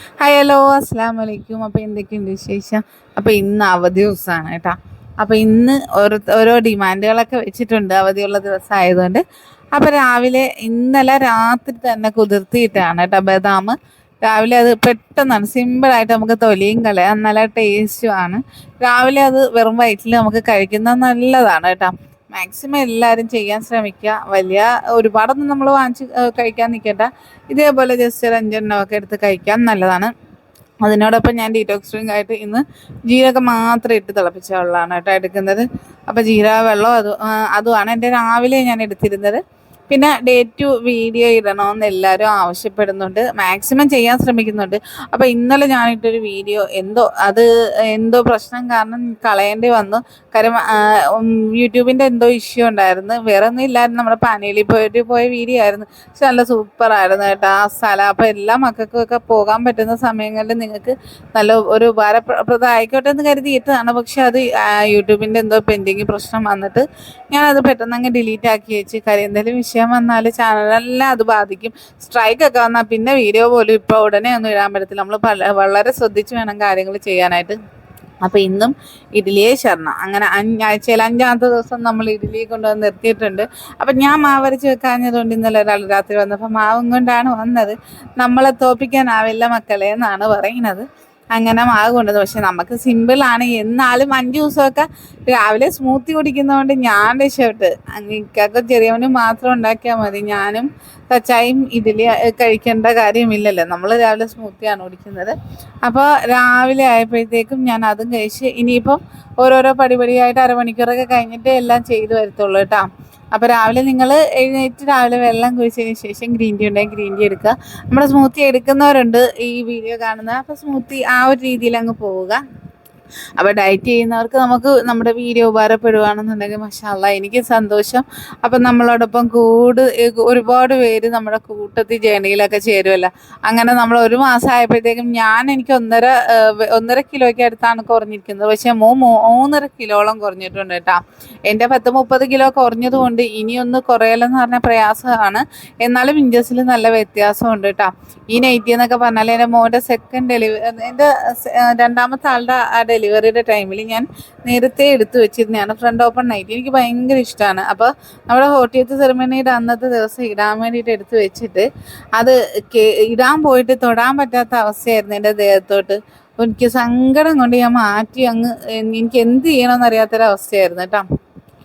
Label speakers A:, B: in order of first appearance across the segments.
A: Hi hello അസ്സാം വലൈക്കും. അപ്പോൾ എന്തൊക്കെയുണ്ട് വിശേഷം? അപ്പോൾ ഇന്ന് അവധി ദിവസമാണ് കേട്ടോ. അപ്പോൾ ഇന്ന് ഓരോ ഡിമാൻഡുകളൊക്കെ വെച്ചിട്ടുണ്ട് അവധിയുള്ള ദിവസമായതുകൊണ്ട്. അപ്പോൾ ഇന്നലെ രാത്രി തന്നെ കുതിർത്തിയിട്ടാണ് കേട്ടോ ബദാം. രാവിലെ അത് പെട്ടെന്നാണ്, സിമ്പിളായിട്ട് നമുക്ക് തൊലിയും കളയാം, നല്ല ടേസ്റ്റുമാണ്. രാവിലെ അത് വെറും വയറ്റിൽ നമുക്ക് കഴിക്കുന്നത് നല്ലതാണ് കേട്ടോ. മാക്സിമം എല്ലാവരും ചെയ്യാൻ ശ്രമിക്കുക. ഒരുപാടൊന്നും നമ്മൾ വാങ്ങിച്ച് കഴിക്കാൻ നിൽക്കേണ്ട. ഇതേപോലെ ജസ്റ്റ് ഒരു 5 എണ്ണമൊക്കെ എടുത്ത് കഴിക്കാൻ നല്ലതാണ്. അതിനോടൊപ്പം ഞാൻ ഡീറ്റോക്സ് ഡ്രിങ്ക് ആയിട്ട് ഇന്ന് ജീരകം മാത്രം ഇട്ട് തിളപ്പിച്ച വെള്ളമാണ് കേട്ടോ എടുക്കുന്നത്. അപ്പോൾ ജീരക വെള്ളം അതുമാണ് എൻ്റെ രാവിലെ ഞാൻ എടുത്തിരുന്നത്. പിന്നെ ഡേ ടു വീഡിയോ ഇടണമെന്ന് എല്ലാവരും ആവശ്യപ്പെടുന്നുണ്ട്, മാക്സിമം ചെയ്യാൻ ശ്രമിക്കുന്നുണ്ട്. അപ്പോൾ ഇന്നലെ ഞാനിട്ടൊരു വീഡിയോ എന്തോ പ്രശ്നം കാരണം കളയേണ്ടി വന്നു. കാര്യം യൂട്യൂബിൻ്റെ എന്തോ ഇഷ്യൂ ഉണ്ടായിരുന്നു, വേറെ ഒന്നും ഇല്ലായിരുന്നു. നമ്മുടെ പനയിലിൽ പോയ വീഡിയോ ആയിരുന്നു. പക്ഷെ നല്ല സൂപ്പറായിരുന്നു കേട്ടോ ആ സ്ഥലം. അപ്പോൾ എല്ലാ മക്കൾക്കൊക്കെ പോകാൻ പറ്റുന്ന സമയങ്ങളിൽ നിങ്ങൾക്ക് നല്ല ഒരു ഉപകാരപ്രദമായിക്കോട്ടെ എന്ന് കരുതിയിട്ടാണ്. പക്ഷെ അത് യൂട്യൂബിൻ്റെ എന്തോ പെൻഡിങ് പ്രശ്നം വന്നിട്ട് ഞാനത് പെട്ടെന്ന് അങ്ങ് ഡിലീറ്റ് ആക്കി വെച്ച്. കാര്യം എന്തെങ്കിലും വിഷയം വന്നാൽ ചാനലെല്ലാം അത് ബാധിക്കും. സ്ട്രൈക്കൊക്കെ വന്നാൽ പിന്നെ വീഡിയോ പോലും ഇപ്പോൾ ഉടനെ ഒന്നും ഇടാൻ പറ്റത്തില്ല. നമ്മൾ വളരെ ശ്രദ്ധിച്ച് വേണം കാര്യങ്ങൾ ചെയ്യാനായിട്ട്. അപ്പോൾ ഇന്നും ഇഡ്ഡലിയെ ശരണം, അങ്ങനെ ആഴ്ചയിൽ 5-ാമത്തെ ദിവസം നമ്മൾ ഇഡ്ഡലി കൊണ്ടുവന്ന് നിർത്തിയിട്ടുണ്ട്. അപ്പം ഞാൻ മാവരച്ച് വെക്കാഞ്ഞതുകൊണ്ട് ഇന്നലെ ഒരാൾ രാത്രി വന്നപ്പോൾ മാവും കൊണ്ടാണ് വന്നത്. നമ്മളെ തോൽപ്പിക്കാനാവില്ല മക്കളെ എന്നാണ് പറയുന്നത്. അങ്ങനെ മാവ് കൊണ്ടുവന്നു. പക്ഷെ നമുക്ക് സിമ്പിളാണ്. എന്നാലും 5 ദിവസമൊക്കെ രാവിലെ സ്മൂത്തി കുടിക്കുന്നതുകൊണ്ട് ഞാൻ രക്ഷപ്പെട്ട്. അങ്ങനെയൊക്കെ ചെറിയവനും മാത്രം ഉണ്ടാക്കിയാൽ മതി. ഞാനും തച്ചായും ഇഡ്ഡലി കഴിക്കേണ്ട കാര്യമില്ലല്ലോ, നമ്മൾ രാവിലെ സ്മൂത്തിയാണ് കുടിക്കുന്നത്. അപ്പോൾ രാവിലെ ആയപ്പോഴത്തേക്കും ഞാൻ അതും കഴിച്ച് ഇനിയിപ്പം ഓരോരോ പടിപടിയായിട്ട് അരമണിക്കൂറൊക്കെ കഴിഞ്ഞിട്ടേ എല്ലാം ചെയ്തു വരത്തുള്ളൂ കേട്ടോ. അപ്പോൾ രാവിലെ നിങ്ങൾ എഴുന്നേറ്റ് രാവിലെ വെള്ളം കുടിച്ചതിന് ശേഷം ഗ്രീൻ ടീ ഉണ്ടെങ്കിൽ ഗ്രീൻ ടീ എടുക്കുക. നമ്മുടെ സ്മൂത്തി എടുക്കുന്നവരുണ്ട് ഈ വീഡിയോ കാണുന്നത്. അപ്പോൾ സ്മൂത്തി ആ ഒരു രീതിയിൽ അങ്ങ് പോവുക. അപ്പോൾ ഡയറ്റ് ചെയ്യുന്നവർക്ക് നമ്മുടെ വീഡിയോ ഉപകാരപ്പെടുകയാണെന്നുണ്ടെങ്കിൽ മാഷാ എനിക്ക് സന്തോഷം. അപ്പം നമ്മളോടൊപ്പം ഒരുപാട് പേര് നമ്മുടെ കൂട്ടത്തിൽ ജേണിയിലൊക്കെ ചേരുമല്ലോ. അങ്ങനെ നമ്മൾ 1 മാസം ആയപ്പോഴത്തേക്കും എനിക്ക് 1.5 കിലോയ്ക്ക് അടുത്താണ് കുറഞ്ഞിരിക്കുന്നത്. പക്ഷേ 3.5 കിലോളം കുറഞ്ഞിട്ടുണ്ട് കേട്ടോ. എൻ്റെ 10-30 കിലോ കുറഞ്ഞതുകൊണ്ട് ഇനിയൊന്ന് കുറയലെന്ന് പറഞ്ഞാൽ പ്രയാസമാണ്. എന്നാലും ഇഞ്ചസിൽ നല്ല വ്യത്യാസമുണ്ട് കേട്ടോ. ഈ നൈറ്റി എന്നൊക്കെ പറഞ്ഞാൽ എൻ്റെ മോൻ്റെ സെക്കൻഡ് ഡെലിവറി, എൻ്റെ 2ാമത്തെ ആളുടെ ഡെലിവറിയുടെ ടൈമിൽ ഞാൻ നേരത്തെ എടുത്തു വെച്ചിരുന്നതാണ് ഫ്രണ്ട് ഓപ്പൺ നൈറ്റി. എനിക്ക് ഭയങ്കര ഇഷ്ടമാണ്. അപ്പോൾ നമ്മുടെ 40th സെറിമണിയുടെ അന്നത്തെ ദിവസം ഇടാൻ വേണ്ടിയിട്ട് എടുത്തു വെച്ചിട്ട് അത് ഇടാൻ പോയിട്ട് തൊടാൻ പറ്റാത്ത അവസ്ഥയായിരുന്നു എൻ്റെ ദേഹത്തോട്ട്. എനിക്ക് സങ്കടം കൊണ്ട് ഞാൻ മാറ്റി എനിക്ക് എന്ത് ചെയ്യണമെന്ന് അറിയാത്തൊരവസ്ഥയായിരുന്നു കേട്ടോ.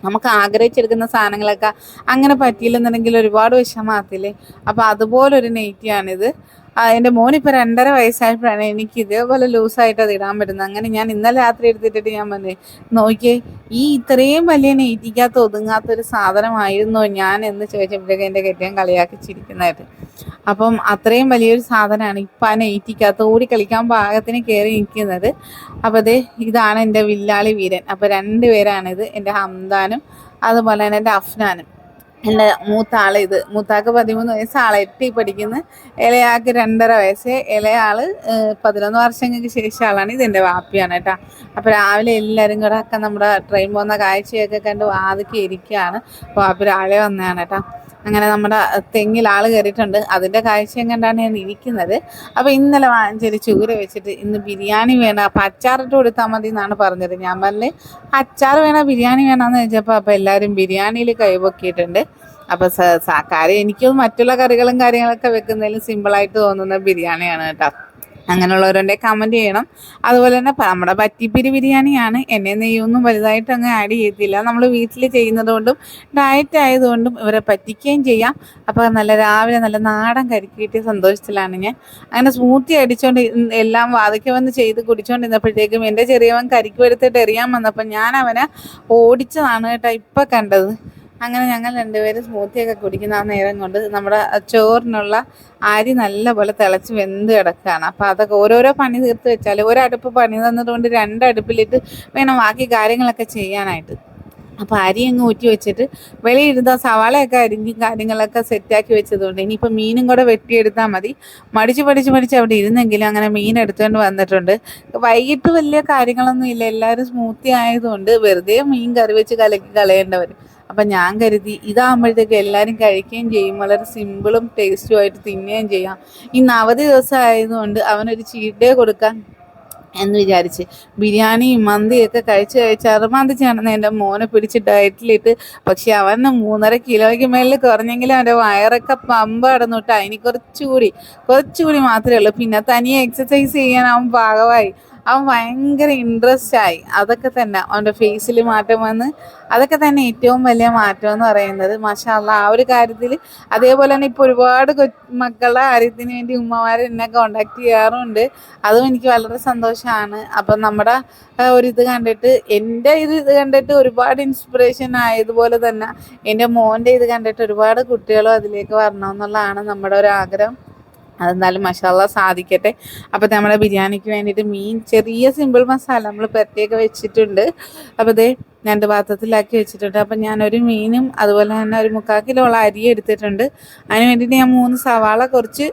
A: നമുക്ക് ആഗ്രഹിച്ചെടുക്കുന്ന സാധനങ്ങളൊക്കെ അങ്ങനെ പറ്റിയില്ലെന്നുണ്ടെങ്കിൽ ഒരുപാട് വിഷമാകത്തില്ലേ. അപ്പോൾ അതുപോലൊരു നെയ്റ്റിയാണിത്. എൻ്റെ മോനിപ്പോൾ 2.5 വയസ്സായപ്പോഴാണ് എനിക്ക് ഇതേപോലെ ലൂസായിട്ട് അത് ഇടാൻ പറ്റുന്നത്. അങ്ങനെ ഞാൻ ഇന്നലെ രാത്രി എടുത്തിട്ടിട്ട് ഞാൻ പറഞ്ഞു, നോക്കിയേ ഇത്രയും വലിയ നെയ്റ്റിക്കകത്ത് ഒതുങ്ങാത്തൊരു സാധനമായിരുന്നോ ഞാൻ എന്ന് ചോദിച്ചപ്പോഴേക്കും എൻ്റെ കെട്ടിയാൻ കളിയാക്കി ചിരിക്കുന്നതായിട്ട്. അപ്പം അത്രയും വലിയൊരു സാധനമാണ് ഇപ്പം ആ നെയ്റ്റിക്കകത്ത് ഓടി കളിക്കാൻ പാകത്തിന് കയറി നിൽക്കുന്നത്. അപ്പോൾ ഇതാണ് എൻ്റെ വില്ലാളി വീരൻ. അപ്പോൾ 2 പേരാണിത്, എൻ്റെ ഹംദാനും അതുപോലെ തന്നെ എൻ്റെ അഫ്നാനും. എൻ്റെ മൂത്താക്ക് 13 വയസ്സ്, ആളെ 8ൽ പഠിക്കുന്നു. ഇളയാൾക്ക് 2.5 വയസ്സ്. ഇളയാൾ 11 വർഷങ്ങൾക്ക് ശേഷം ആളാണ്. ഇതെൻ്റെ വാപ്പിയാണ് കേട്ടോ. അപ്പോൾ രാവിലെ എല്ലാവരും കൂടെ ഒക്കെ നമ്മുടെ ട്രെയിൻ പോകുന്ന കാഴ്ചയൊക്കെ കണ്ട് വാതിക്കെ ഇരിക്കുകയാണ്. വാപ്പി രാവിലെ വന്നതാണ് കേട്ടോ. അങ്ങനെ നമ്മുടെ തെങ്ങിൽ ആൾ കയറിയിട്ടുണ്ട്, അതിൻ്റെ കാഴ്ചയും കണ്ടാണ് ഞാൻ ഇരിക്കുന്നത്. അപ്പോൾ ഇന്നലെ വാങ്ങിച്ചൊരു ചൂര വെച്ചിട്ട് ഇന്ന് ബിരിയാണി വേണം, അപ്പോൾ അച്ചാറിട്ട് കൊടുത്താൽ മതി എന്നാണ് പറഞ്ഞത്. ഞാൻ പറഞ്ഞ് അച്ചാർ വേണം ബിരിയാണി വേണമെന്ന് ചോദിച്ചപ്പോൾ അപ്പോൾ എല്ലാവരും ബിരിയാണിയിൽ കൈപൊക്കിയിട്ടുണ്ട്. അപ്പോൾ കാര്യം എനിക്ക് മറ്റുള്ള കറികളും കാര്യങ്ങളൊക്കെ വെക്കുന്നതിലും സിമ്പിളായിട്ട് തോന്നുന്ന ബിരിയാണിയാണ് കേട്ടോ. അങ്ങനെയുള്ളവരുണ്ടെ കമൻറ്റ് ചെയ്യണം. അതുപോലെ തന്നെ നമ്മുടെ പറ്റിപ്പിരി ബിരിയാണിയാണ്. എണ്ണ നെയ്യൊന്നും വലുതായിട്ട് അങ്ങ് ആഡ് ചെയ്യത്തില്ല. നമ്മൾ വീട്ടിൽ ചെയ്യുന്നത് കൊണ്ടും ഡയറ്റ് ആയതുകൊണ്ടും ഇവരെ പറ്റിക്കുകയും ചെയ്യാം. അപ്പോൾ രാവിലെ നല്ല നാടൻ കരിക്കിയിട്ട് സന്തോഷത്തിലാണ് ഞാൻ. അങ്ങനെ സ്മൂത്തി അടിച്ചുകൊണ്ട് എല്ലാം വാതിക്കെ വന്ന് ചെയ്ത് കുടിച്ചുകൊണ്ടിരുന്നപ്പോഴത്തേക്കും എൻ്റെ ചെറിയവൻ കരിക്ക് എടുത്തിട്ട് എറിയാൻ വന്നപ്പോൾ ഞാൻ അവനെ ഓടിച്ചതാണ് കേട്ടോ ഇപ്പം കണ്ടത്. അങ്ങനെ ഞങ്ങൾ 2 പേരും സ്മൂത്തിയൊക്കെ കുടിക്കുന്ന ആ നേരം കൊണ്ട് നമ്മുടെ ചോറിനുള്ള അരി നല്ലപോലെ തിളച്ച് വെന്ത് കിടക്കുകയാണ്. അപ്പോൾ അതൊക്കെ ഓരോരോ പണി തീർത്ത് വെച്ചാൽ ഒരടുപ്പ് പണി തന്നതുകൊണ്ട് 2 അടുപ്പിലിട്ട് വേണം ബാക്കി കാര്യങ്ങളൊക്കെ ചെയ്യാനായിട്ട്. അപ്പോൾ അരി അങ്ങ് ഊറ്റി വെച്ചിട്ട് വെളിയിരുന്ന സവാളയൊക്കെ അരിഞ്ഞ് കാര്യങ്ങളൊക്കെ സെറ്റാക്കി വെച്ചതുകൊണ്ട് ഇനിയിപ്പോൾ മീനും കൂടെ വെട്ടിയെടുത്താൽ മതി. മടിച്ച് അവിടെ ഇരുന്നെങ്കിലും അങ്ങനെ മീൻ എടുത്തുകൊണ്ട് വന്നിട്ടുണ്ട്. വൈകിട്ട് വലിയ കാര്യങ്ങളൊന്നും ഇല്ല, എല്ലാവരും സ്മൂത്തി ആയതുകൊണ്ട് വെറുതെ മീൻ കറി വെച്ച് കലക്കി കളയേണ്ടവർ. അപ്പം ഞാൻ കരുതി ഇതാകുമ്പോഴത്തേക്ക് എല്ലാവരും കഴിക്കുകയും ചെയ്യും, വളരെ സിമ്പിളും ടേസ്റ്റുമായിട്ട് തിന്നുകയും ചെയ്യാം. ഇന്ന് അവധി ദിവസം ആയതുകൊണ്ട് അവനൊരു ചീറ്റ് ഡേ കൊടുക്കാൻ എന്ന് വിചാരിച്ച് ബിരിയാണിയും മന്തിയൊക്കെ കഴിച്ച് അറുമാന്തിച്ചാണെന്ന് എൻ്റെ മോനെ പിടിച്ച് ഡയറ്റിലിട്ട്. പക്ഷെ അവൻ 3.5 കിലോയ്ക്ക് മേളിൽ കുറഞ്ഞെങ്കിലും അവൻ്റെ വയറൊക്കെ പമ്പ കടന്നിട്ട് അതിന് കുറച്ചുകൂടി മാത്രമേ ഉള്ളൂ. പിന്നെ തനിയെ എക്സസൈസ് ചെയ്യാൻ അവൻ പാകമായി. അവൻ ഭയങ്കര ഇൻട്രസ്റ്റ് ആയി. അതൊക്കെ തന്നെ അവൻ്റെ ഫേസിൽ മാറ്റം വന്ന്, അതൊക്കെ തന്നെ ഏറ്റവും വലിയ മാറ്റം എന്ന് പറയുന്നത്. മാഷാ അല്ലാ, ആ ഒരു കാര്യത്തിൽ. അതേപോലെ തന്നെ ഇപ്പോൾ ഒരുപാട് മക്കളുടെ കാര്യത്തിന് വേണ്ടി ഉമ്മമാർ എന്നെ കോണ്ടാക്ട് ചെയ്യാറുണ്ട്. അതും എനിക്ക് വളരെ സന്തോഷമാണ്. അപ്പം നമ്മുടെ ഒരിത് കണ്ടിട്ട്, എൻ്റെ ഇത് കണ്ടിട്ട് ഒരുപാട് ഇൻസ്പിറേഷൻ ആയതുപോലെ തന്നെ എൻ്റെ മോൻ്റെ ഇത് കണ്ടിട്ട് ഒരുപാട് കുട്ടികളും അതിലേക്ക് വരണമെന്നുള്ളതാണ് നമ്മുടെ ഒരു ആഗ്രഹം. അതെന്തായാലും മാഷാ സാധിക്കട്ടെ. അപ്പോൾ നമ്മുടെ ബിരിയാണിക്ക് വേണ്ടിയിട്ട് മീൻ ചെറിയ സിമ്പിൾ മസാല നമ്മൾ പ്രത്യേകം വെച്ചിട്ടുണ്ട്. അപ്പോൾ ഇതേ 2 പാത്രത്തിലാക്കി വെച്ചിട്ടുണ്ട്. അപ്പം ഞാനൊരു മീനും അതുപോലെ തന്നെ ഒരു 3/4 കിലോളം അരി എടുത്തിട്ടുണ്ട്. അതിന് വേണ്ടിയിട്ട് ഞാൻ 3 സവാള, കുറച്ച്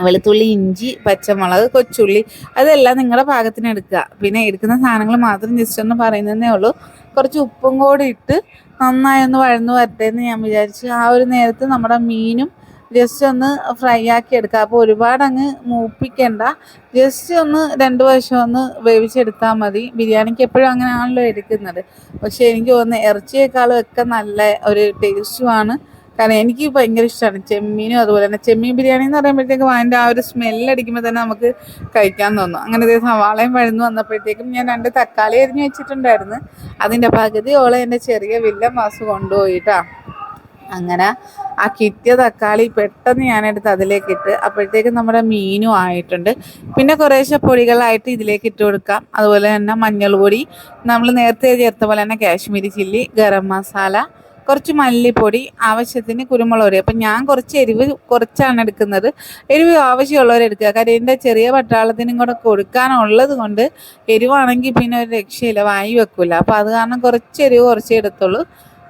A: വെളുത്തുള്ളി, ഇഞ്ചി, പച്ചമുളക്, കൊച്ചുള്ളി, അതെല്ലാം നിങ്ങളുടെ പാകത്തിന് എടുക്കുക. പിന്നെ എടുക്കുന്ന സാധനങ്ങൾ മാത്രം ജസ്റ്റ് ഒന്ന് പറയുന്നതേ ഉള്ളൂ. കുറച്ച് ഉപ്പും കൂടി ഇട്ട് നന്നായി ഒന്ന് വഴന്ന് വരട്ടെ എന്ന് ഞാൻ വിചാരിച്ചു. ആ ഒരു നേരത്ത് നമ്മുടെ മീനും ജസ്റ്റ് ഒന്ന് ഫ്രൈ ആക്കി എടുക്കുക. അപ്പോൾ ഒരുപാട് അങ്ങ് മൂപ്പിക്കണ്ട, ജസ്റ്റ് ഒന്ന് 2 വശം ഒന്ന് വേവിച്ചെടുത്താൽ മതി. ബിരിയാണിക്ക് എപ്പോഴും അങ്ങനെയാണല്ലോ എടുക്കുന്നത്. പക്ഷേ എനിക്ക് തോന്നുന്നത് ഇറച്ചിയേക്കാളും ഒക്കെ നല്ല ഒരു ടേസ്റ്റുമാണ്. കാരണം എനിക്ക് ഭയങ്കര ഇഷ്ടമാണ് ചെമ്മീനും. അതുപോലെ തന്നെ ചെമ്മീൻ ബിരിയാണി എന്ന് പറയുമ്പോഴത്തേക്കും അതിൻ്റെ ആ ഒരു സ്മെല്ലടിക്കുമ്പോൾ തന്നെ നമുക്ക് കഴിക്കാൻ തോന്നും. അങ്ങനെ സവാളയും വഴന്നു വന്നപ്പോഴത്തേക്കും ഞാൻ 2 തക്കാളി അരിഞ്ഞ് വെച്ചിട്ടുണ്ടായിരുന്നു. അതിൻ്റെ പകുതിയോളം എൻ്റെ ചെറിയ വില്ലൻ മാസ് കൊണ്ടുപോയിട്ടാ. അങ്ങനെ ആ കിറ്റിയ തക്കാളി പെട്ടെന്ന് ഞാനെടുത്ത് അതിലേക്കിട്ട്, അപ്പോഴത്തേക്കും നമ്മുടെ മീനും ആയിട്ടുണ്ട്. പിന്നെ കുറേശ്ശെ പൊടികളായിട്ട് ഇതിലേക്ക് ഇട്ട് കൊടുക്കാം. അതുപോലെ തന്നെ മഞ്ഞൾ പൊടി, നമ്മൾ നേരത്തെ ചേർത്ത പോലെ തന്നെ കാശ്മീരി ചില്ലി, ഗരം മസാല, കുറച്ച് മല്ലിപ്പൊടി, ആവശ്യത്തിന് കുരുമുളക് പൊടി. അപ്പം ഞാൻ കുറച്ച് എരിവ് കുറച്ചാണ് എടുക്കുന്നത്. എരിവ് ആവശ്യമുള്ളവരെടുക്കുക. കാര്യം എൻ്റെ ചെറിയ പട്ടാളത്തിനും കൂടെ കൊടുക്കാനുള്ളത് കൊണ്ട് എരിവാണെങ്കിൽ പിന്നെ ഒരു രക്ഷയില്ല, വായി വെക്കില്ല. അപ്പോൾ അത് കാരണം കുറച്ച് എരിവ് കുറച്ചേ എടുത്തുള്ളൂ.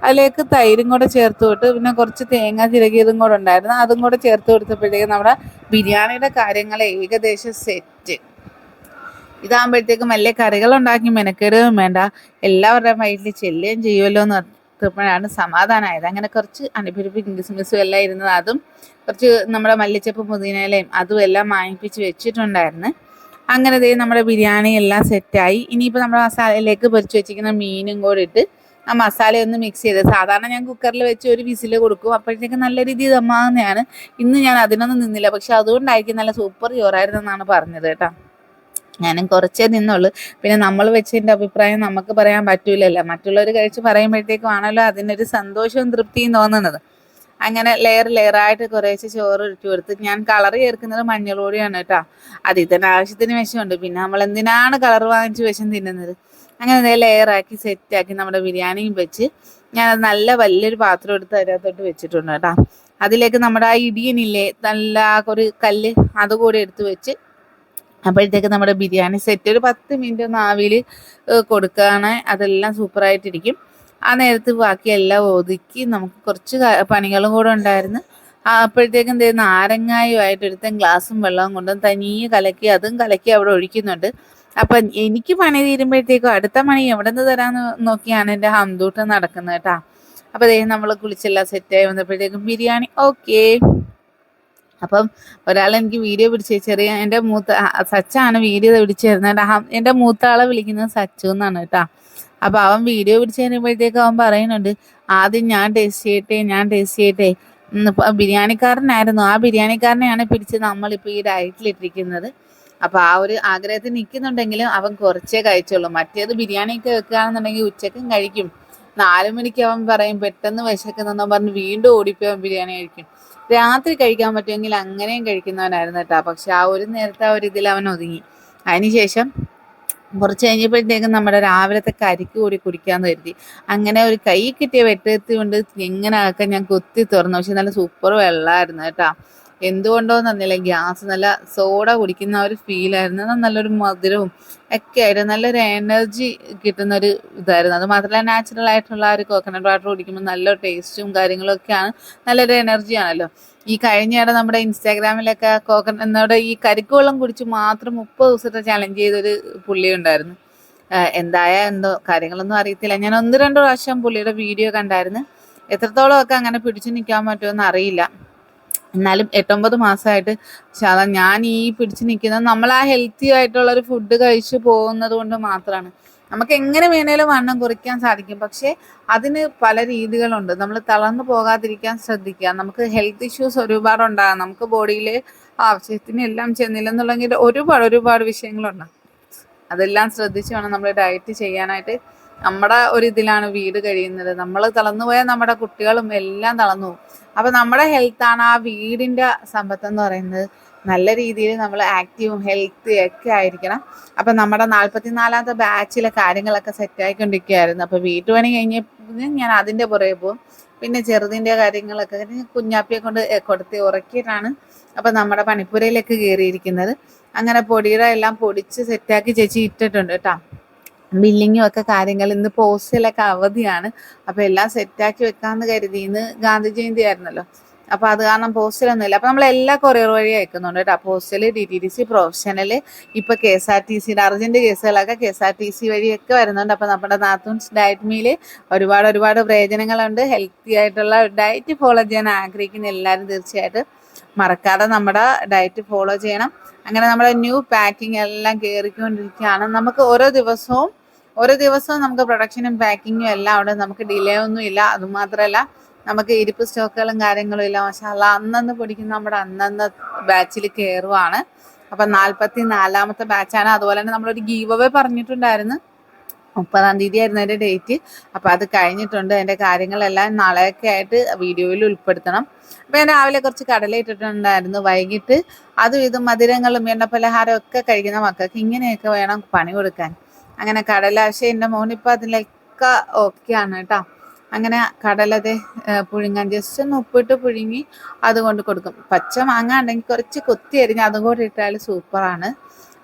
A: അതിലേക്ക് തൈരും കൂടെ ചേർത്ത് വിട്ട്, പിന്നെ കുറച്ച് തേങ്ങ ചിരകിയതും കൂടെ ഉണ്ടായിരുന്നു, അതും കൂടെ ചേർത്ത് കൊടുത്തപ്പോഴത്തേക്കും നമ്മുടെ ബിരിയാണിയുടെ കാര്യങ്ങൾ ഏകദേശം സെറ്റ്. ഇതാകുമ്പോഴത്തേക്കും വലിയ കറികളുണ്ടാക്കി മെനക്കേടുകയും വേണ്ട, എല്ലാവരുടെയും വയറ്റിൽ ചെല്ലുകയും ചെയ്യുമല്ലോ എന്ന് ഓർത്തപ്പോഴാണ് സമാധാനമായത്. അങ്ങനെ കുറച്ച് അണ്ടിപ്പരിപ്പ് കിസ്മിസും എല്ലാം ഇരുന്നത്, അതും കുറച്ച് നമ്മുടെ മല്ലിച്ചപ്പ് പുതിനയിലയും അതും എല്ലാം വാങ്ങിപ്പിച്ച് വെച്ചിട്ടുണ്ടായിരുന്നു. അങ്ങനെ നമ്മുടെ ബിരിയാണി എല്ലാം സെറ്റായി. ഇനിയിപ്പോൾ നമ്മുടെ മസാലയിലേക്ക് പൊരിച്ച് വെച്ചിരിക്കുന്ന മീനും കൂടി ഇട്ട് ആ മസാലയൊന്ന് മിക്സ് ചെയ്ത്, സാധാരണ ഞാൻ കുക്കറിൽ വെച്ച് ഒരു വിസിൽ കൊടുക്കും, അപ്പോഴത്തേക്ക് നല്ല രീതിയിൽ ദമ്മാകുന്നതാണ്. ഇന്ന് ഞാൻ അതിനൊന്നും നിന്നില്ല. പക്ഷെ അതുകൊണ്ടായിരിക്കും നല്ല സൂപ്പർ ചോറായിരുന്നു എന്നാണ് പറഞ്ഞത് കേട്ടോ. ഞാനും കുറച്ചേ നിന്നുള്ളൂ. പിന്നെ നമ്മൾ വെച്ചതിൻ്റെ അഭിപ്രായം നമുക്ക് പറയാൻ പറ്റൂലല്ലോ, മറ്റുള്ളവർ കഴിച്ച് പറയുമ്പോഴത്തേക്കും ആണല്ലോ അതിനൊരു സന്തോഷവും തൃപ്തിയും തോന്നുന്നത്. അങ്ങനെ ലെയറായിട്ട് കുറേശ്ശെ ചോറ് ഇട്ട് കൊടുത്ത്, ഞാൻ കളർ ചേർക്കുന്നത് മഞ്ഞൾ പൊടിയാണ് കേട്ടോ. അതിൽ തന്നെ ആവശ്യത്തിന് വിഷമുണ്ട്, പിന്നെ നമ്മൾ എന്തിനാണ് കളർ വാങ്ങിച്ച് വിഷം തിന്നുന്നത്. അങ്ങനെ ലെയറാക്കി സെറ്റാക്കി നമ്മുടെ ബിരിയാണിയും വെച്ച് ഞാനത് നല്ല വലിയൊരു പാത്രം എടുത്ത് അതിനകത്തോട്ട് വെച്ചിട്ടുണ്ട് കേട്ടോ. അതിലേക്ക് നമ്മുടെ ആ ഇടിയനില്ലേ, നല്ല ഒരു കല്ല്, അതുകൂടി എടുത്ത് വെച്ച് അപ്പോഴത്തേക്ക് നമ്മുടെ ബിരിയാണി സെറ്റ്. ഒരു 10 മിനിറ്റ് ഒന്ന് ആവിയിൽ കൊടുക്കുകയാണ്, അതെല്ലാം സൂപ്പറായിട്ടിരിക്കും. ആ നേരത്ത് ബാക്കിയെല്ലാം ഒതുക്കി നമുക്ക് കുറച്ച് പണികളും കൂടെ ഉണ്ടായിരുന്നു. അപ്പോഴത്തേക്കും നാരങ്ങായുമായിട്ട് ഒരുത്തൻ ഗ്ലാസും വെള്ളവും കൊണ്ട് തനിയെ കലക്കി, അതും കലക്കി അവിടെ ഒഴിക്കുന്നുണ്ട്. അപ്പം എനിക്ക് പണി തീരുമ്പോഴത്തേക്കും അടുത്ത പണി എവിടെ നിന്ന് തരാമെന്ന് നോക്കിയാണ് എൻ്റെ ഹംദൂട്ട് നടക്കുന്നത് കേട്ടോ. അപ്പോൾ നമ്മൾ കുളിച്ചെല്ലാം സെറ്റായി വന്നപ്പോഴത്തേക്കും ബിരിയാണി ഓക്കെ. അപ്പം ഒരാൾ എനിക്ക് വീഡിയോ പിടിച്ച്, ചെറിയ എൻ്റെ സച്ചാണ് വീഡിയോ പിടിച്ച് തരുന്നത്. എൻ്റെ മൂത്ത ആളെ വിളിക്കുന്നത് സച്ചു എന്നാണ് കേട്ടോ. അപ്പോൾ അവൻ വീഡിയോ പിടിച്ച് തരുമ്പോഴത്തേക്കും അവൻ പറയുന്നുണ്ട്, ആദ്യം ഞാൻ ടേസ്റ്റ് ചെയ്യട്ടെ. ബിരിയാണിക്കാരനായിരുന്നു, ആ ബിരിയാണിക്കാരനെയാണ് പിടിച്ച് നമ്മളിപ്പോൾ ഈ ഡയറ്റിലിട്ടിരിക്കുന്നത്. അപ്പോൾ ആ ഒരു ആഗ്രഹത്തിൽ നിൽക്കുന്നുണ്ടെങ്കിലും അവൻ കുറച്ചേ കഴിച്ചുള്ളൂ. മറ്റേത് ബിരിയാണിയൊക്കെ വെക്കുകയാണെന്നുണ്ടെങ്കിൽ ഉച്ചക്കും കഴിക്കും, 4 മണിക്ക് അവൻ പറയും പെട്ടെന്ന് വിശക്കുന്നെന്നോ പറഞ്ഞ് വീണ്ടും ഓടിപ്പോയി അവൻ ബിരിയാണി കഴിക്കും. രാത്രി കഴിക്കാൻ പറ്റുമെങ്കിൽ അങ്ങനെയും കഴിക്കുന്നവനായിരുന്നു കേട്ടോ. പക്ഷെ ആ ഒരു നേരത്തെ ആ ഒരു ഇതിൽ അവൻ ഒതുങ്ങി. അതിനുശേഷം കുറച്ച് കഴിഞ്ഞപ്പോഴത്തേക്കും നമ്മുടെ രാവിലത്തെ കരിക്ക് കൂടി കുടിക്കാമെന്ന് കരുതി. അങ്ങനെ ഒരു കൈ കിട്ടിയ വെട്ടത്തി കൊണ്ട് എങ്ങനെ ആക്കാൻ ഞാൻ കുത്തി തുറന്നു. പക്ഷെ നല്ല സൂപ്പർ വെള്ളമായിരുന്നു കേട്ടോ. എന്തുകൊണ്ടോ തന്നില്ല, ഗ്യാസ് നല്ല സോഡ കുടിക്കുന്ന ഒരു ഫീലായിരുന്നു. നല്ലൊരു മധുരവും ഒക്കെ ആയിരുന്നു, നല്ലൊരു എനർജി കിട്ടുന്നൊരു ഇതായിരുന്നു. അത് മാത്രമല്ല നാച്ചുറൽ ആയിട്ടുള്ള ഒരു കോക്കനട്ട് വാട്ടർ കുടിക്കുമ്പോൾ നല്ലൊരു ടേസ്റ്റും കാര്യങ്ങളൊക്കെയാണ്, നല്ലൊരു എനർജിയാണല്ലോ. ഈ കഴിഞ്ഞിടെ നമ്മുടെ ഇൻസ്റ്റാഗ്രാമിലൊക്കെ എന്നോട് ഈ കരിക്ക് വെള്ളം കുടിച്ച് മാത്രം 30 ദിവസത്തെ ചലഞ്ച് ചെയ്തൊരു പുള്ളി ഉണ്ടായിരുന്നു. എന്തായ എന്തോ കാര്യങ്ങളൊന്നും അറിയത്തില്ല. ഞാൻ 1-2 പ്രാവശ്യം പുള്ളിയുടെ വീഡിയോ കണ്ടായിരുന്നു. എത്രത്തോളമൊക്കെ അങ്ങനെ പിടിച്ചു നിൽക്കാൻ പറ്റുമെന്ന് അറിയില്ല. എന്നാലും 8-9 മാസമായിട്ട് ഞാൻ ഈ പിടിച്ചു നിൽക്കുന്നത് നമ്മൾ ആ ഹെൽത്തി ആയിട്ടുള്ളൊരു ഫുഡ് കഴിച്ചു പോകുന്നത് കൊണ്ട് മാത്രമാണ്. നമുക്ക് എങ്ങനെ വേണേലും വണ്ണം കുറയ്ക്കാൻ സാധിക്കും. പക്ഷേ അതിന് പല രീതികളുണ്ട്. നമ്മൾ തളർന്നു പോകാതിരിക്കാൻ ശ്രദ്ധിക്കുക. നമുക്ക് ഹെൽത്ത് ഇഷ്യൂസ് ഒരുപാടുണ്ടാകാം. നമുക്ക് ബോഡിയിൽ ആവശ്യത്തിന് എല്ലാം ചെന്നില്ലെന്നുണ്ടെങ്കിൽ ഒരുപാട് വിഷയങ്ങളുണ്ടാകും. അതെല്ലാം ശ്രദ്ധിച്ച് വേണം നമ്മൾ ഡയറ്റ് ചെയ്യാനായിട്ട്. നമ്മുടെ ഇതിലാണ് വീട് കഴിയുന്നത്. നമ്മൾ തളർന്നു പോയാൽ നമ്മുടെ കുട്ടികളും എല്ലാം തളർന്നു പോകും. അപ്പോൾ നമ്മുടെ ഹെൽത്താണ് ആ വീടിൻ്റെ സമ്പത്തെന്ന് പറയുന്നത്. നല്ല രീതിയിൽ നമ്മൾ ആക്റ്റീവും ഹെൽത്തി ഒക്കെ ആയിരിക്കണം. അപ്പം നമ്മുടെ 44ാമത്തെ ബാച്ചിലെ കാര്യങ്ങളൊക്കെ സെറ്റായിക്കൊണ്ടിരിക്കുകയായിരുന്നു. അപ്പോൾ വീട്ടുപണി കഴിഞ്ഞ് ഞാൻ അതിൻ്റെ പുറകെ പോകും. പിന്നെ ചെറുതിൻ്റെ കാര്യങ്ങളൊക്കെ കുഞ്ഞാപ്പിയെ കൊണ്ട് കൊടുത്ത് ഉറക്കിയിട്ടാണ് അപ്പം നമ്മുടെ പണിപ്പുരയിലേക്ക് കയറിയിരിക്കുന്നത്. അങ്ങനെ പൊടിയുടെ എല്ലാം പൊടിച്ച് സെറ്റാക്കി ചേച്ചി ഇട്ടിട്ടുണ്ട് കേട്ടോ. ബില്ലിങ്ങും ഒക്കെ കാര്യങ്ങൾ ഇന്ന് പോസ്റ്റിലൊക്കെ അവധിയാണ്. അപ്പോൾ എല്ലാം സെറ്റാക്കി വെക്കാമെന്ന് കരുതി. ഇന്ന് ഗാന്ധി ജയന്തി ആയിരുന്നല്ലോ. അപ്പോൾ അത് കാരണം പോസ്റ്റിലൊന്നുമില്ല. അപ്പോൾ നമ്മൾ എല്ലാ കൊറിയർ വഴി അയക്കുന്നുണ്ട് കേട്ടോ. പോസ്റ്റൽ, DTDC, പ്രൊഫഷണൽ, ഇപ്പോൾ KSRTCയുടെ അർജൻറ്റ് കേസുകളൊക്കെ KSRTC വഴിയൊക്കെ വരുന്നുണ്ട്. അപ്പോൾ നമ്മുടെ നാത്തൂൻസ് ഡയറ്റ് മീൽ ഒരുപാട് പ്രയോജനങ്ങളുണ്ട്. ഹെൽത്തി ആയിട്ടുള്ള ഡയറ്റ് ഫോളോ ചെയ്യാൻ ആഗ്രഹിക്കുന്ന എല്ലാവരും തീർച്ചയായിട്ടും മറക്കാതെ നമ്മുടെ ഡയറ്റ് ഫോളോ ചെയ്യണം. അങ്ങനെ നമ്മുടെ ന്യൂ പാക്കിംഗ് എല്ലാം കയറിക്കൊണ്ടിരിക്കുകയാണ്. നമുക്ക് ഓരോ ദിവസവും നമുക്ക് പ്രൊഡക്ഷനും പാക്കിങ്ങും എല്ലാം ഉണ്ട്. നമുക്ക് ഡിലേ ഒന്നും ഇല്ല. അതുമാത്രമല്ല നമുക്ക് ഇരിപ്പ് സ്റ്റോക്കുകളും കാര്യങ്ങളും ഇല്ല. മാഷാഅല്ലാ അന്നന്ന് പൊടിക്കുന്ന നമ്മുടെ അന്നന്ന് ബാച്ചിൽ കയറുവാണ്. അപ്പം 44ാമത്തെ ബാച്ചാണ്. അതുപോലെ തന്നെ നമ്മളൊരു ഗീവ് അവേ പറഞ്ഞിട്ടുണ്ടായിരുന്നു. 30-ാം തീയതി ആയിരുന്നു അതിൻ്റെ ഡേറ്റ്. അപ്പോൾ അത് കഴിഞ്ഞിട്ടുണ്ട്. അതിൻ്റെ കാര്യങ്ങളെല്ലാം നാളെയൊക്കെ ആയിട്ട് വീഡിയോയിൽ ഉൾപ്പെടുത്തണം. അപ്പോൾ ഞാൻ രാവിലെ കുറച്ച് കടല ഇട്ടിട്ടുണ്ടായിരുന്നു. വൈകിട്ട് അതും ഇതും മധുരങ്ങളും എണ്ണപ്പലഹാരം ഒക്കെ കഴിക്കുന്ന മക്കൾക്ക് ഇങ്ങനെയൊക്കെ വേണം പണി കൊടുക്കാൻ. അങ്ങനെ കടല, പക്ഷേ എൻ്റെ മോനിപ്പോൾ അതിലൊക്കെ ഓക്കെയാണ് കേട്ടോ. അങ്ങനെ കടലതെ പുഴുങ്ങാൻ ജസ്റ്റ് ഒന്ന് ഉപ്പിട്ട് പുഴുങ്ങി അതുകൊണ്ട് കൊടുക്കും. പച്ച മാങ്ങ ഉണ്ടെങ്കിൽ കുറച്ച് കൊത്തി അരിഞ്ഞ് അതും കൂടി ഇട്ടാൽ സൂപ്പറാണ്.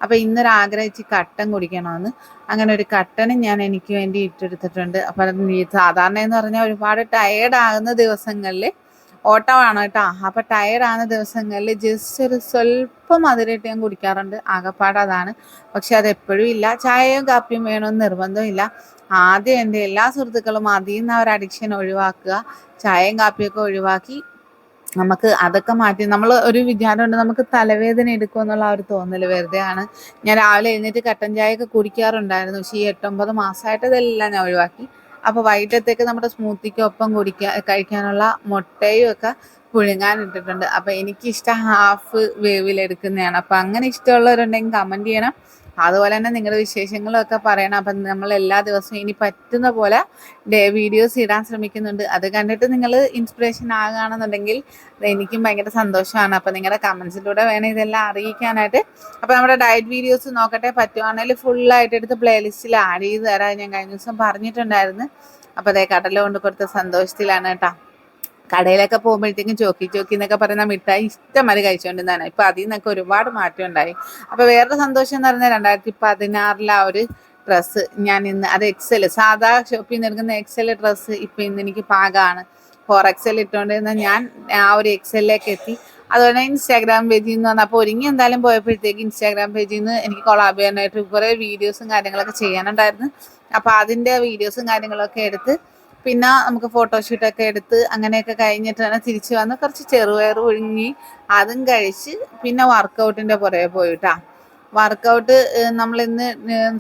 A: അപ്പോൾ ഇന്നൊരാഗ്രഹിച്ച് കട്ടൻ കുടിക്കണമെന്ന്. അങ്ങനെ ഒരു കട്ടനും ഞാൻ എനിക്ക് വേണ്ടി ഇട്ടെടുത്തിട്ടുണ്ട്. അപ്പം സാധാരണ എന്ന് പറഞ്ഞാൽ ഒരുപാട് ടയേർഡാകുന്ന ദിവസങ്ങളിൽ ഓട്ടമാണ് കേട്ടോ. അപ്പോൾ ടയേർഡാകുന്ന ദിവസങ്ങളിൽ ജസ്റ്റ് ഒരു സ്വല്പം മധുരമായിട്ട് ഞാൻ കുടിക്കാറുണ്ട്. ആകപ്പാട് അതാണ്. പക്ഷെ അതെപ്പോഴും ഇല്ല. ചായയും കാപ്പിയും വേണമെന്ന് നിർബന്ധമില്ല. ആദ്യം എൻ്റെ എല്ലാ സുഹൃത്തുക്കളും അതിൽ നിന്ന് ഒരു അഡിക്ഷൻ ഒഴിവാക്കുക. ചായയും കാപ്പിയൊക്കെ ഒഴിവാക്കി നമുക്ക് അതൊക്കെ മാറ്റി നമ്മൾ ഒരു വിചാരമുണ്ട് നമുക്ക് തലവേദന എടുക്കും എന്നുള്ള ഒരു തോന്നൽ വെറുതെയാണ്. ഞാൻ രാവിലെ എഴുന്നേറ്റ് കട്ടൻ ചായയൊക്കെ കുടിക്കാറുണ്ടായിരുന്നു. പക്ഷേ ഈ 8-9 മാസമായിട്ട് ഇതെല്ലാം ഞാൻ ഒഴിവാക്കി. അപ്പോൾ വൈകിട്ടത്തേക്ക് നമ്മുടെ സ്മൂത്തിക്കൊപ്പം കഴിക്കാനുള്ള മുട്ടയും ഒക്കെ പുഴുങ്ങാൻ ഇട്ടിട്ടുണ്ട്. അപ്പോൾ എനിക്കിഷ്ടം ഹാഫ് വേവിലെടുക്കുന്നതാണ്. അപ്പോൾ അങ്ങനെ ഇഷ്ടമുള്ളവരുണ്ടെങ്കിൽ കമൻറ്റ് ചെയ്യണം. അതുപോലെ തന്നെ നിങ്ങളുടെ വിശേഷങ്ങളൊക്കെ പറയണം. അപ്പം നമ്മൾ എല്ലാ ദിവസവും ഇനി പറ്റുന്ന പോലെ വീഡിയോസ് ഇടാൻ ശ്രമിക്കുന്നുണ്ട്. അത് കണ്ടിട്ട് നിങ്ങൾ ഇൻസ്പിറേഷൻ ആകുകയാണെന്നുണ്ടെങ്കിൽ എനിക്കും ഭയങ്കര സന്തോഷമാണ്. അപ്പോൾ നിങ്ങളുടെ കമൻസിലൂടെ വേണം ഇതെല്ലാം അറിയിക്കാനായിട്ട്. അപ്പോൾ നമ്മുടെ ഡയറ്റ് വീഡിയോസ് നോക്കട്ടെ, പറ്റുവാണെങ്കിൽ ഫുള്ളായിട്ട് എടുത്ത് പ്ലേലിസ്റ്റിൽ ആഡ് ചെയ്ത് തരാം. ഞാൻ കഴിഞ്ഞ ദിവസം പറഞ്ഞിട്ടുണ്ടായിരുന്നു. അപ്പോൾ അതേ കടല കൊണ്ട് കൊടുത്ത സന്തോഷത്തിലാണ് കേട്ടോ. കടയിലൊക്കെ പോകുമ്പോഴത്തേക്കും ചോക്കി എന്നൊക്കെ പറയുന്ന മിഠായി ഇഷ്ടംമാതിരി കഴിച്ചുകൊണ്ടിരുന്നതാണ്. ഇപ്പോൾ അതിൽ നിന്നൊക്കെ ഒരുപാട് മാറ്റം ഉണ്ടായി. അപ്പോൾ വേറൊരു സന്തോഷം എന്ന് പറഞ്ഞാൽ 2016 ആ ഒരു ഡ്രസ്സ് ഞാൻ ഇന്ന് അത് സാധാ ഷോപ്പിൽ നിന്ന് എടുക്കുന്ന ഡ്രസ്സ് ഇപ്പോൾ ഇന്ന് എനിക്ക് പാകമാണ്. 4XL ഇട്ടുകൊണ്ടിരുന്ന ഞാൻ ആ ഒരു XLലേക്ക് എത്തി. അതുപോലെ ഇൻസ്റ്റാഗ്രാം പേജിൽ നിന്ന് വന്നു. അപ്പോൾ ഒരുങ്ങി എന്തായാലും പോയപ്പോഴത്തേക്ക് ഇൻസ്റ്റാഗ്രാം പേജിൽ നിന്ന് എനിക്ക് കൊളാബ് ചെയ്യാനായിട്ട് കുറേ വീഡിയോസും കാര്യങ്ങളൊക്കെ ചെയ്യാനുണ്ടായിരുന്നു. അപ്പോൾ അതിൻ്റെ വീഡിയോസും കാര്യങ്ങളൊക്കെ എടുത്ത് പിന്നെ നമുക്ക് ഫോട്ടോഷൂട്ടൊക്കെ എടുത്ത് അങ്ങനെയൊക്കെ കഴിഞ്ഞിട്ടാണ് തിരിച്ച് വന്ന് കുറച്ച് ചെറുപയർ പുഴുങ്ങി അതും കഴിച്ച് പിന്നെ വർക്കൗട്ടിൻ്റെ പുറകെ പോയിട്ടാ. വർക്കൗട്ട് നമ്മളിന്ന്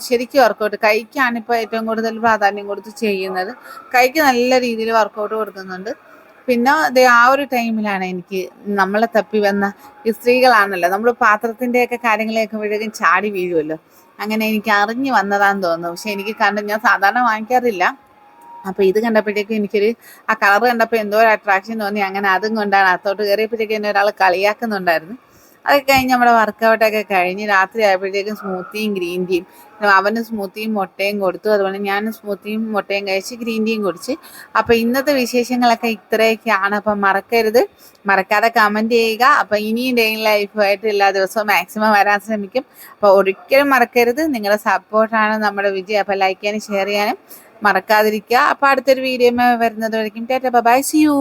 A: ശരിക്കും വർക്കൗട്ട് കൈക്കാണിപ്പോൾ ഏറ്റവും കൂടുതൽ പ്രാധാന്യം കൊടുത്ത് ചെയ്യുന്നത്. കൈക്ക് നല്ല രീതിയിൽ വർക്കൗട്ട് കൊടുക്കുന്നുണ്ട്. പിന്നെ അത് ആ ഒരു ടൈമിലാണ് എനിക്ക് നമ്മളെ തപ്പി വന്ന ഈ സ്ത്രീകളാണല്ലോ, നമ്മൾ പാത്രത്തിൻ്റെയൊക്കെ കാര്യങ്ങൾ കേൾക്കുമ്പോഴേക്കും ചാടി വീഴുമല്ലോ. അങ്ങനെ എനിക്ക് അറിഞ്ഞു വന്നതാന്ന് തോന്നുന്നു. പക്ഷെ എനിക്ക് ഞാൻ സാധാരണ വാങ്ങിക്കാറില്ല. അപ്പോൾ ഇത് കണ്ടപ്പോഴത്തേക്കും എനിക്കൊരു ആ കളർ കണ്ടപ്പോൾ എന്തോ ഒരു അട്രാക്ഷൻ തോന്നി. അങ്ങനെ അതും കൊണ്ടാണ് അകത്തോട്ട് കയറിയപ്പോഴത്തേക്കും എന്നെ ഒരാൾ കളിയാക്കുന്നുണ്ടായിരുന്നു. അതൊക്കെ കഴിഞ്ഞ് നമ്മുടെ വർക്കൗട്ടൊക്കെ കഴിഞ്ഞ് രാത്രി ആയപ്പോഴത്തേക്കും സ്മൂത്തിയും ഗ്രീൻ ടീയും, അവന് സ്മൂത്തിയും മുട്ടയും കൊടുത്തു. അതുപോലെ ഞാൻ സ്മൂത്തിയും മുട്ടയും കഴിച്ച് ഗ്രീൻ ടീയും കുടിച്ച്. അപ്പോൾ ഇന്നത്തെ വിശേഷങ്ങളൊക്കെ ഇത്രയൊക്കെയാണ്. അപ്പം മറക്കാതെ കമൻറ്റ് ചെയ്യുക. അപ്പോൾ ഇനിയും ഡേ ഇൻ ലൈഫുമായിട്ട് എല്ലാ ദിവസവും മാക്സിമം വരാൻ ശ്രമിക്കും. അപ്പോൾ ഒരിക്കലും മറക്കരുത്, നിങ്ങളുടെ സപ്പോർട്ടാണ് നമ്മുടെ വിജയം. അപ്പോൾ ലൈക്ക് ചെയ്യാനും ഷെയർ ചെയ്യാനും മറക്കാതിരിക്കുക. അപ്പോൾ അടുത്തൊരു വീഡിയോ വരുന്നത് വരയ്ക്കും. Tata bye, see U.